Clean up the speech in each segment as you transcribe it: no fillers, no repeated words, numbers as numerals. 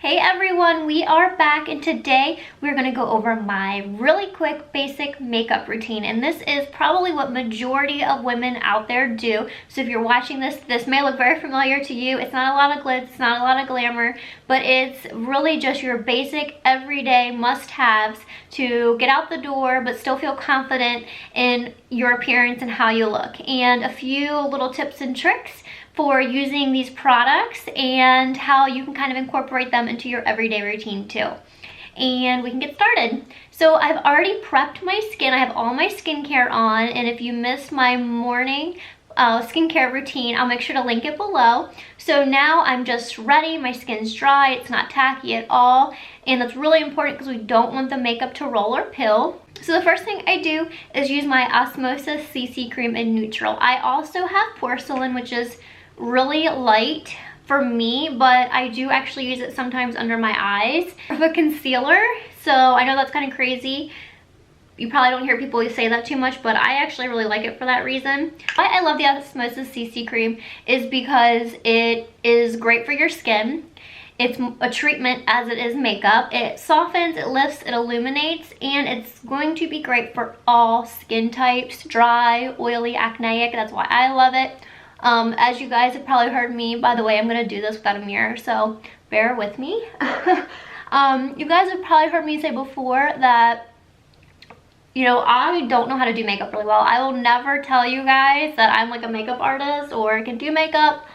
Hey everyone, we are back and today we're going to go over my really quick basic makeup routine, and this is probably what majority of women out there do. So if you're watching this may look very familiar to you. It's not a lot of glitz, it's not a lot of glamour, but it's really just your basic everyday must-haves to get out the door but still feel confident in your appearance and how you look, and a few little tips and tricks for using these products and how you can kind of incorporate them into your everyday routine too. And we can get started. So I've already prepped my skin. I have all my skincare on, and if you missed my morning skincare routine, I'll make sure to link it below. So now I'm just ready. My skin's dry, it's not tacky at all, and that's really important because we don't want the makeup to roll or pill. So the first thing I do is use my Osmosis CC cream in neutral. I also have porcelain, which is really light for me, but I do actually use it sometimes under my eyes of a concealer. So I know that's kind of crazy. You probably don't hear people say that too much, but I actually really like it for that reason. Why I love the Osmosis CC cream is because it is great for your skin. It's a treatment as it is makeup. It softens, it lifts, it illuminates, and it's going to be great for all skin types, dry, oily, acneic. That's why I love it. As you guys have probably heard me, by the way, I'm going to do this without a mirror, so bear with me. You guys have probably heard me say before that, you know, I don't know how to do makeup really well. I will never tell you guys that I'm like a makeup artist or can do makeup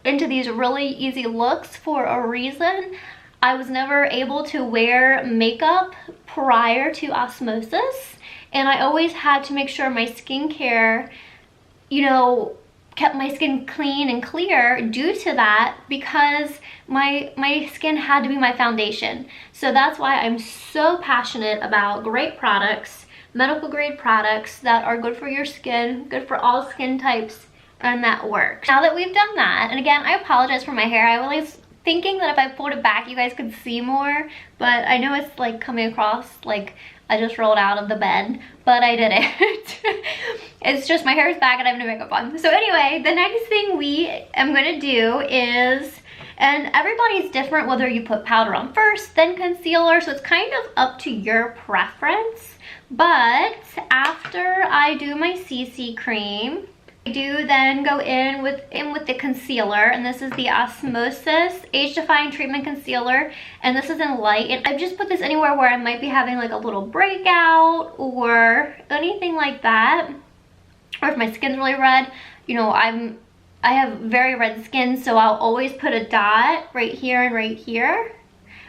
into these really easy looks for a reason. I was never able to wear makeup prior to Osmosis, and I always had to make sure my skincare, you know, kept my skin clean and clear due to that, because my skin had to be my foundation. So that's why I'm so passionate about great products, medical grade products that are good for your skin, good for all skin types, and that works. Now that we've done that, and again, I apologize for my hair. I was thinking that if I pulled it back you guys could see more, but I know it's like coming across like I just rolled out of the bed, but I didn't. It's just my hair is back and I have no makeup on. So anyway, the next thing I'm gonna do is, and everybody's different whether you put powder on first, then concealer, so it's kind of up to your preference. But after I do my CC cream, I do then go in with the concealer, and this is the Osmosis Age Defying Treatment Concealer, and this is in light. And I've just put this anywhere where I might be having like a little breakout or anything like that, or if my skin's really red. You know, I have very red skin, so I'll always put a dot right here and right here,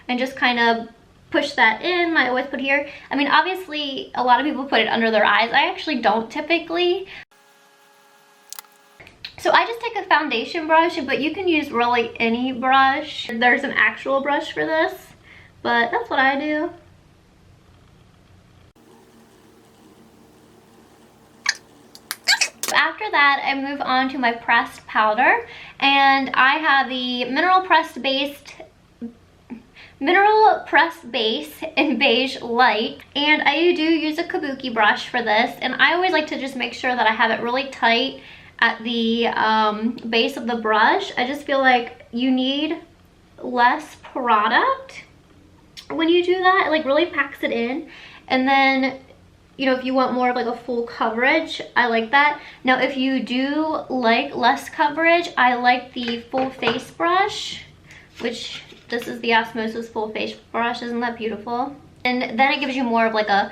and just kind of push that in. I always put here. I mean, obviously a lot of people put it under their eyes. I actually don't typically. So I just take a foundation brush, but you can use really any brush. There's an actual brush for this, but that's what I do. After that, I move on to my pressed powder, and I have the Mineral Pressed Base in Beige Light, and I do use a kabuki brush for this, and I always like to just make sure that I have it really tight at the base of the brush. I just feel like you need less product when you do that. It like really packs it in, and then, you know, if you want more of like a full coverage, I like that. Now if you do like less coverage, I like the full face brush, which this is the Osmosis full face brush. Isn't that beautiful? And then it gives you more of like a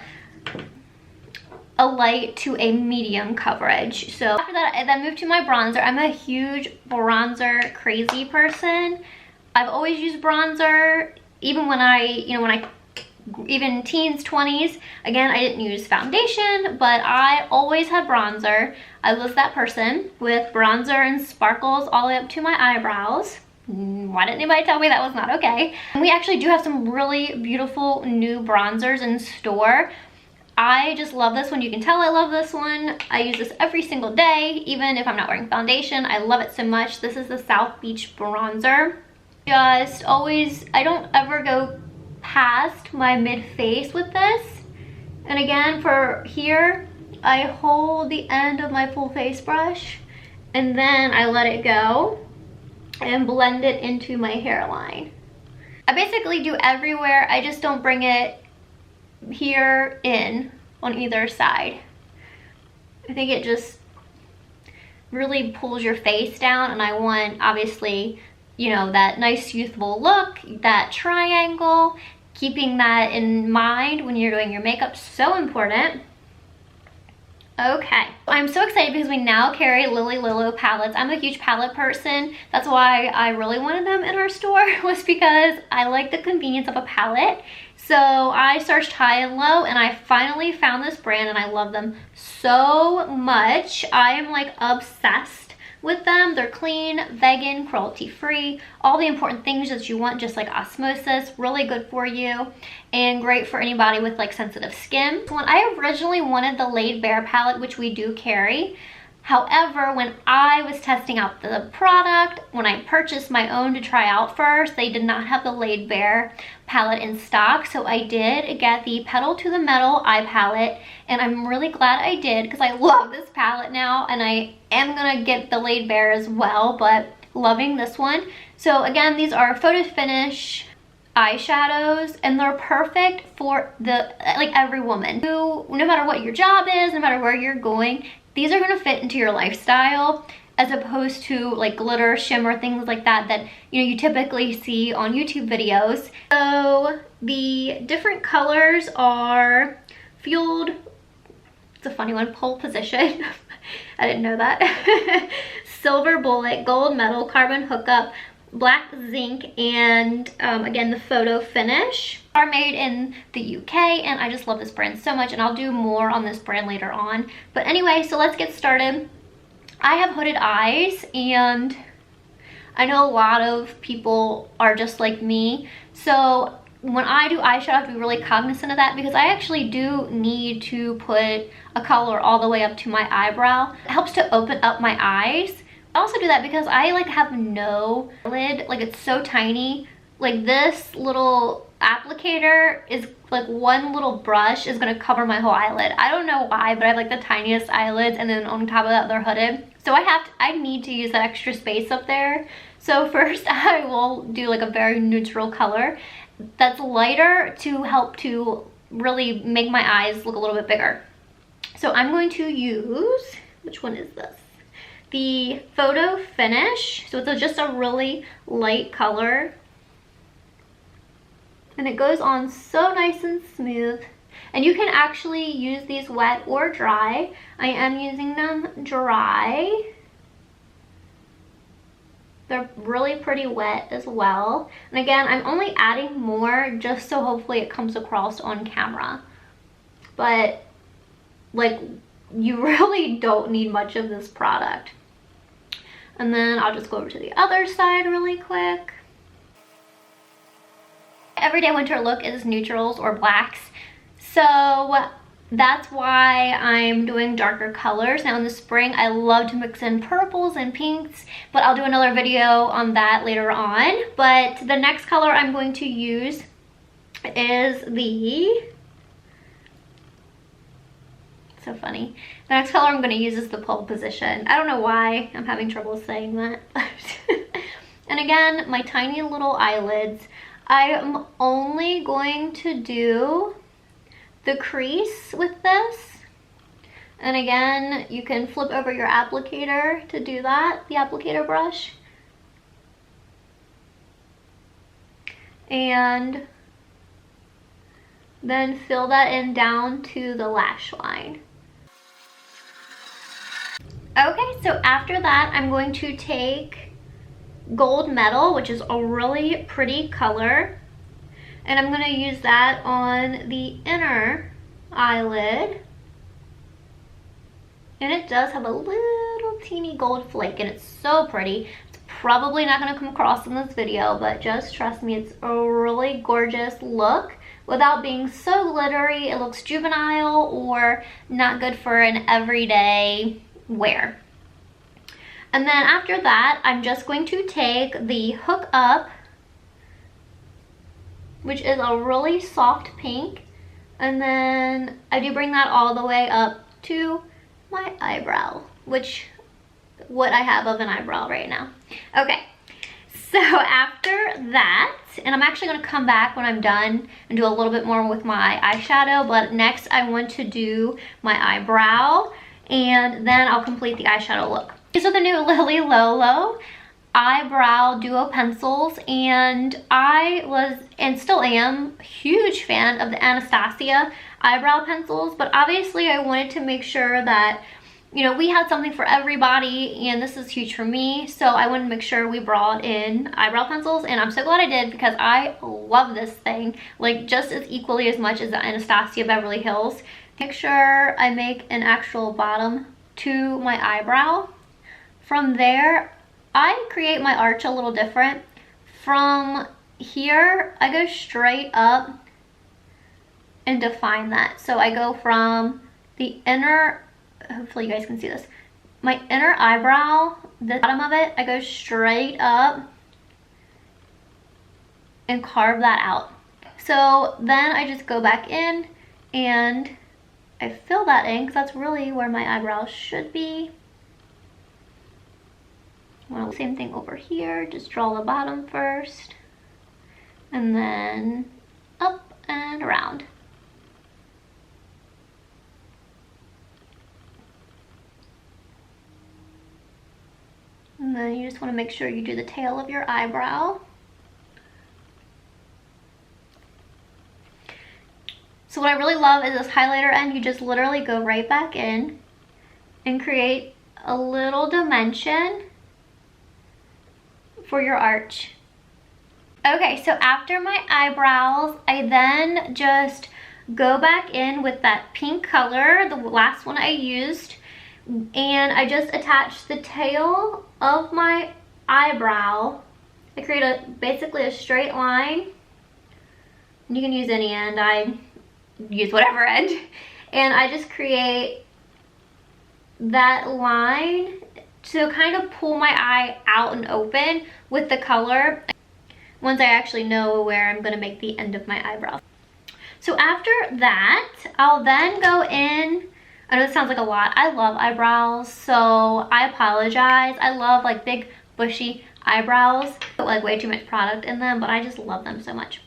light to a medium coverage. So after that, I then move to my bronzer. I'm a huge bronzer crazy person. I've always used bronzer, even when even teens, 20s. Again, I didn't use foundation, but I always had bronzer. I was that person with bronzer and sparkles all the way up to my eyebrows. Why didn't anybody tell me that was not okay? And we actually do have some really beautiful new bronzers in store. I just love this one. You can tell I love this one. I use this every single day, even if I'm not wearing foundation. I love it so much. This is the South Beach bronzer. Just always, I don't ever go past my mid-face with this. And again, for here, I hold the end of my full face brush, and then I let it go and blend it into my hairline. I basically do everywhere. I just don't bring it here in on either side. I think it just really pulls your face down, and I want, obviously, you know, that nice youthful look, that triangle. Keeping that in mind when you're doing your makeup, so important. Okay, I'm so excited because we now carry Lily Lilo palettes. I'm a huge palette person. That's why I really wanted them in our store, was because I like the convenience of a palette. So I searched high and low, and I finally found this brand, and I love them so much. I am like obsessed with them. They're clean, vegan, cruelty-free, all the important things that you want, just like Osmosis, really good for you and great for anybody with like sensitive skin. When I originally wanted the Laid Bare palette, which we do carry, however, when I was testing out the product, when I purchased my own to try out first, they did not have the Laid Bare palette in stock, so I did get the Pedal to the Metal eye palette, and I'm really glad I did because I love this palette now, and I am gonna get the Laid Bare as well, but loving this one. So again, these are photo finish eyeshadows, and they're perfect for the like every woman who, no matter what your job is, no matter where you're going, these are gonna fit into your lifestyle, as opposed to like glitter, shimmer, things like that that you know you typically see on YouTube videos. So the different colors are Fueled, it's a funny one, Pole Position, I didn't know that, Silver Bullet, Gold Metal, Carbon Hookup, Black Zinc, and again the Photo Finish. Are made in the UK, and I just love this brand so much, and I'll do more on this brand later on. But anyway, so let's get started. I have hooded eyes, and I know a lot of people are just like me, so when I do eyeshadow, I have to be really cognizant of that, because I actually do need to put a color all the way up to my eyebrow. It helps to open up my eyes. I also do that because I like have no lid, like it's so tiny. Like this little applicator is like one little brush is gonna cover my whole eyelid. I don't know why, but I have like the tiniest eyelids, and then on top of that they're hooded. So I need to use that extra space up there. So first I will do like a very neutral color that's lighter to help to really make my eyes look a little bit bigger. So I'm going to use, which one is this? The Photo Finish. So it's just a really light color, and it goes on so nice and smooth. And you can actually use these wet or dry. I am using them dry. They're really pretty wet as well. And again, I'm only adding more just so hopefully it comes across on camera. But like, you really don't need much of this product. And then I'll just go over to the other side really quick. Everyday winter look is neutrals or blacks, so that's why I'm doing darker colors. Now in the spring I love to mix in purples and pinks, but I'll do another video on that later on. But the next color I'm going to use is the, so funny, the next color I'm going to use is the Pole Position. I don't know why I'm having trouble saying that. And again, my tiny little eyelids, I am only going to do the crease with this. And again, you can flip over your applicator to do that, the applicator brush. And then fill that in down to the lash line. Okay, so after that, I'm going to take Gold Metal, which is a really pretty color, and I'm going to use that on the inner eyelid. And it does have a little teeny gold flake, and it's so pretty. It's probably not going to come across in this video, but just trust me, it's a really gorgeous look without being so glittery. It looks juvenile or not good for an everyday wear. And then after that, I'm just going to take the Hook Up, which is a really soft pink, and then I do bring that all the way up to my eyebrow, which what I have of an eyebrow right now. Okay, so after that, and I'm actually going to come back when I'm done and do a little bit more with my eyeshadow. But next I want to do my eyebrow, and then I'll complete the eyeshadow look. These are the new Lily Lolo eyebrow duo pencils, and I was and still am a huge fan of the Anastasia eyebrow pencils, but obviously I wanted to make sure that, you know, we had something for everybody, and this is huge for me, so I wanted to make sure we brought in eyebrow pencils, and I'm so glad I did because I love this thing, like just as equally as much as the Anastasia Beverly Hills. Make sure I make an actual bottom to my eyebrow. From there, I create my arch a little different. From here, I go straight up and define that. So I go from the inner, hopefully you guys can see this, my inner eyebrow, the bottom of it, I go straight up and carve that out. So then I just go back in and I fill that in because that's really where my eyebrows should be. Well, same thing over here, just draw the bottom first and then up and around. And then you just want to make sure you do the tail of your eyebrow. So what I really love is this highlighter end. You just literally go right back in and create a little dimension for your arch. Okay, so after my eyebrows, I then just go back in with that pink color, the last one I used, and I just attach the tail of my eyebrow. I create basically a straight line. You can use any end, I use whatever end. And I just create that line to kind of pull my eye out and open with the color once I actually know where I'm going to make the end of my eyebrow. So after that, I'll then go in. I know this sounds like a lot. I love eyebrows, so I apologize. I love like big bushy eyebrows. Put like way too much product in them, but I just love them so much.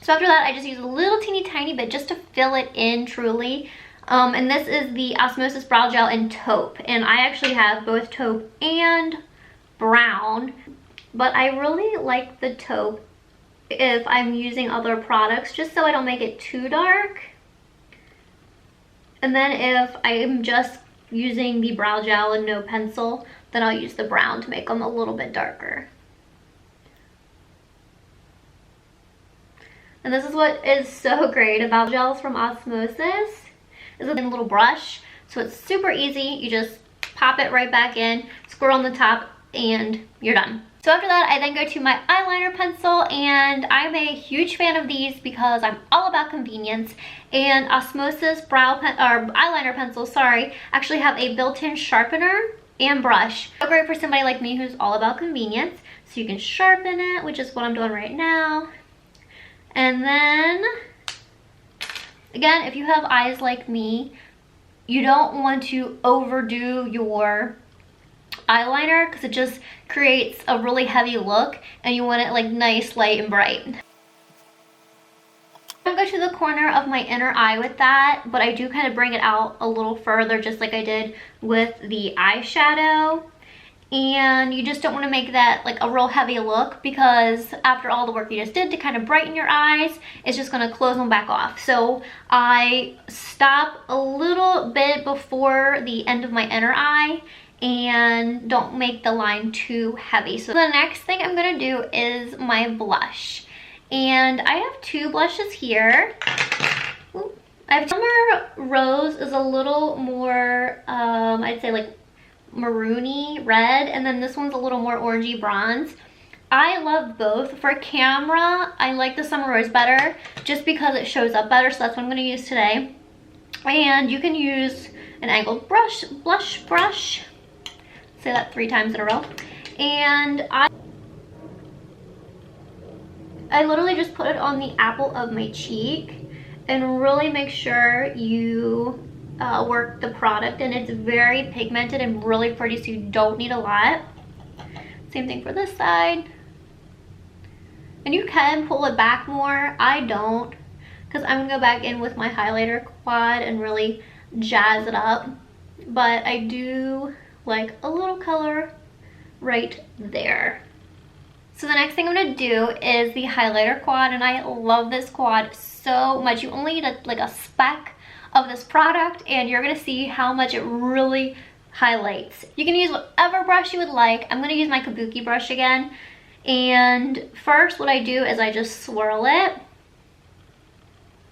So after that, I just use a little teeny tiny bit just to fill it in truly. And this is the Osmosis Brow Gel in taupe, and I actually have both taupe and brown, but I really like the taupe if I'm using other products, just so I don't make it too dark. And then if I'm just using the brow gel and no pencil, then I'll use the brown to make them a little bit darker. And this is what is so great about gels from Osmosis. It's a little brush, so it's super easy. You just pop it right back in, squirt on the top, and you're done. So after that, I then go to my eyeliner pencil, and I'm a huge fan of these because I'm all about convenience. And Osmosis eyeliner pencils, actually have a built-in sharpener and brush. So great for somebody like me who's all about convenience. So you can sharpen it, which is what I'm doing right now. And then, again, if you have eyes like me, you don't want to overdo your eyeliner because it just creates a really heavy look, and you want it like nice, light, and bright. I'm going to go to the corner of my inner eye with that, but I do kind of bring it out a little further, just like I did with the eyeshadow. And you just don't want to make that like a real heavy look, because after all the work you just did to kind of brighten your eyes, it's just going to close them back off. So I stop a little bit before the end of my inner eye and don't make the line too heavy. So the next thing I'm going to do is my blush. And I have two blushes here. Ooh. I have Summer Rose is a little more, I'd say like maroony red, and then this one's a little more orangey bronze. I love both. For camera, I like the Summer Rose better just because it shows up better, so that's what I'm going to use today. And you can use an angled blush brush. Say that 3 times in a row. And I literally just put it on the apple of my cheek and really make sure you work the product, and it's very pigmented and really pretty, so you don't need a lot. Same thing for this side. And you can pull it back more. I don't, because I'm gonna go back in with my highlighter quad and really jazz it up. But I do like a little color right there. So the next thing I'm gonna do is the highlighter quad, and I love this quad so much. You only need like a speck of this product and you're gonna see how much it really highlights. You can use whatever brush you would like. I'm gonna use my kabuki brush again. And first what I do is I just swirl it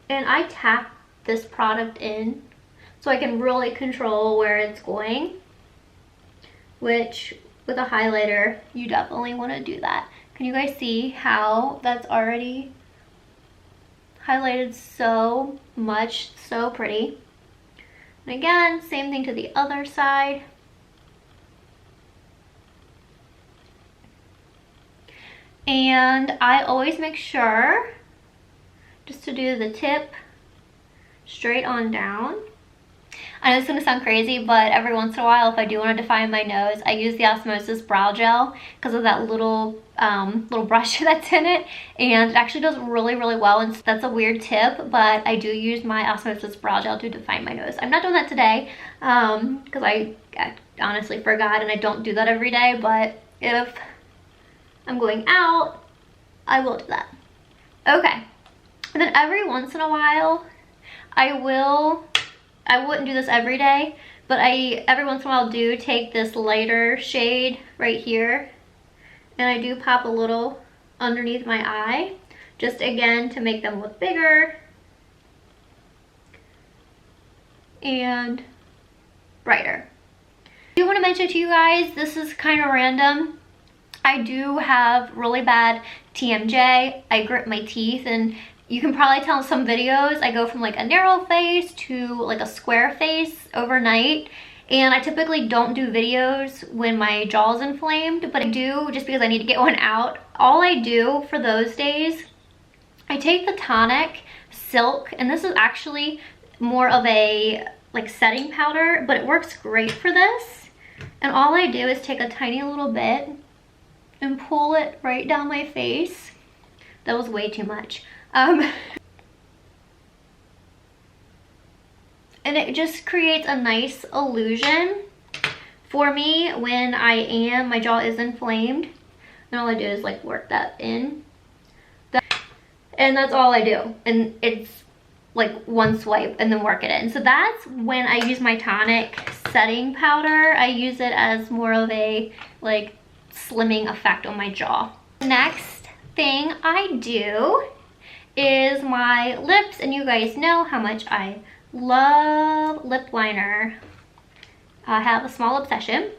and I tap this product in so I can really control where it's going, which with a highlighter, you definitely want to do that. Can you guys see how that's already highlighted so much, so pretty? And again, same thing to the other side. And I always make sure just to do the tip straight on down. I know it's gonna sound crazy, but every once in a while, if I do want to define my nose, I use the Osmosis brow gel because of that little brush that's in it, and it actually does really, really well. And that's a weird tip, but I do use my Osmosis brow gel to define my nose. I'm not doing that today because I honestly forgot, and I don't do that every day, but if I'm going out, I will do that. Okay, and then every once in a while, I wouldn't do this every day, but every once in a while do take this lighter shade right here, and I do pop a little underneath my eye, just again to make them look bigger and brighter. I do want to mention to you guys, this is kind of random. I do have really bad TMJ. I grit my teeth, and you can probably tell in some videos I go from like a narrow face to like a square face overnight. And I typically don't do videos when my jaw is inflamed, but I do just because I need to get one out. All I do for those days, I take the Tahnyc Silk, and this is actually more of a like setting powder, but it works great for this. And all I do is take a tiny little bit and pull it right down my face. That was way too much. And it just creates a nice illusion for me when my jaw is inflamed. And all I do is like work that in. And that's all I do. And it's like one swipe and then work it in. So that's when I use my Tahnyc setting powder. I use it as more of a like slimming effect on my jaw. Next thing I do is my lips, and you guys know how much I love lip liner. I have a small obsession,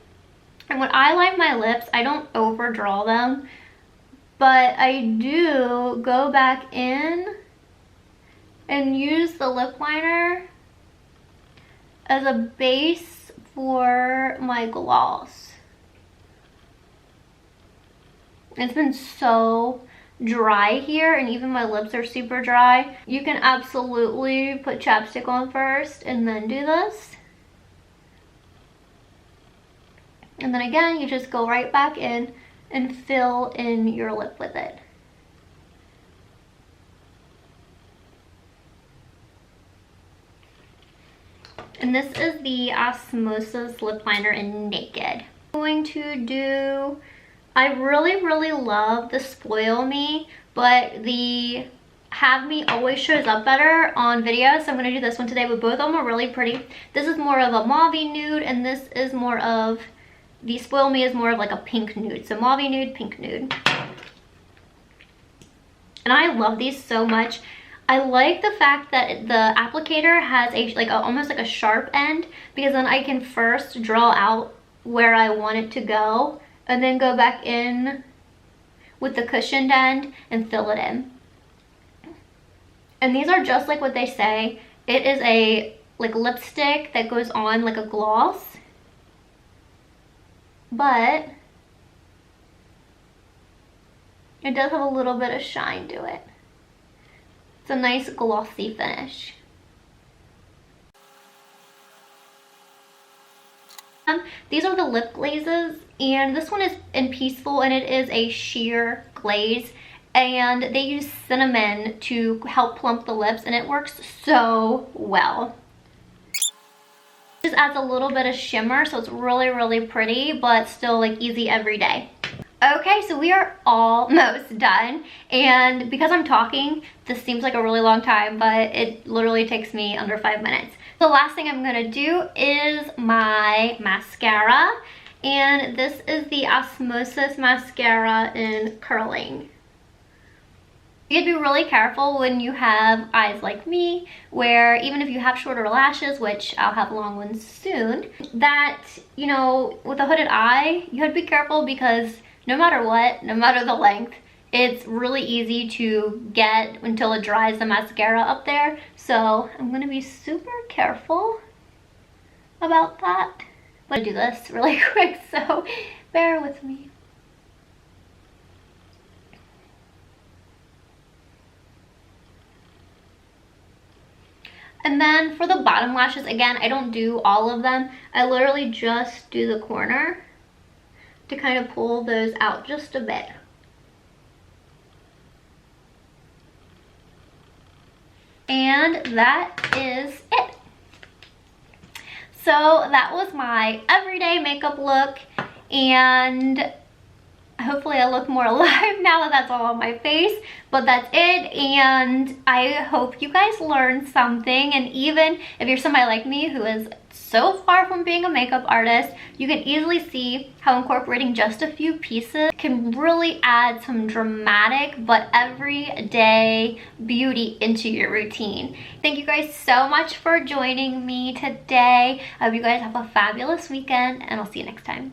and when I line my lips, I don't overdraw them, but I do go back in and use the lip liner as a base for my gloss. It's been so dry here, and even my lips are super dry. You can absolutely put chapstick on first and then do this. And then again, you just go right back in and fill in your lip with it. And this is the Osmosis lip liner in Naked. I'm going to do, I really, really love the Spoil Me, but the Have Me always shows up better on video, so I'm going to do this one today, but both of them are really pretty. This is more of a mauve nude, and this is more of, the Spoil Me is more of like a pink nude. So mauve nude, pink nude. And I love these so much. I like the fact that the applicator has almost like a sharp end, because then I can first draw out where I want it to go, and then go back in with the cushioned end and fill it in. And these are just like what they say. It is a like lipstick that goes on like a gloss, but it does have a little bit of shine to it. It's a nice glossy finish. These are the lip glazes, and this one is in Peaceful, and it is a sheer glaze, and they use cinnamon to help plump the lips, and it works so well. Just adds a little bit of shimmer, so it's really, really pretty, but still like easy every day. Okay, so we are almost done, and because I'm talking, this seems like a really long time, but it literally takes me under 5 minutes. The last thing I'm gonna do is my mascara, and this is the Osmosis mascara in Curling. You have to be really careful when you have eyes like me, where even if you have shorter lashes, which I'll have long ones soon, that, you know, with a hooded eye, you have to be careful because no matter what, no matter the length, it's really easy to get until it dries the mascara up there. So I'm gonna be super careful about that. I'm gonna do this really quick, so bear with me. And then for the bottom lashes, again, I don't do all of them. I literally just do the corner to kind of pull those out just a bit. And that is it. So that was my everyday makeup look, and hopefully I look more alive now that that's all on my face, but that's it. And I hope you guys learned something, and even if you're somebody like me who is so far from being a makeup artist, you can easily see how incorporating just a few pieces can really add some dramatic but everyday beauty into your routine. Thank you guys so much for joining me today. I hope you guys have a fabulous weekend, and I'll see you next time.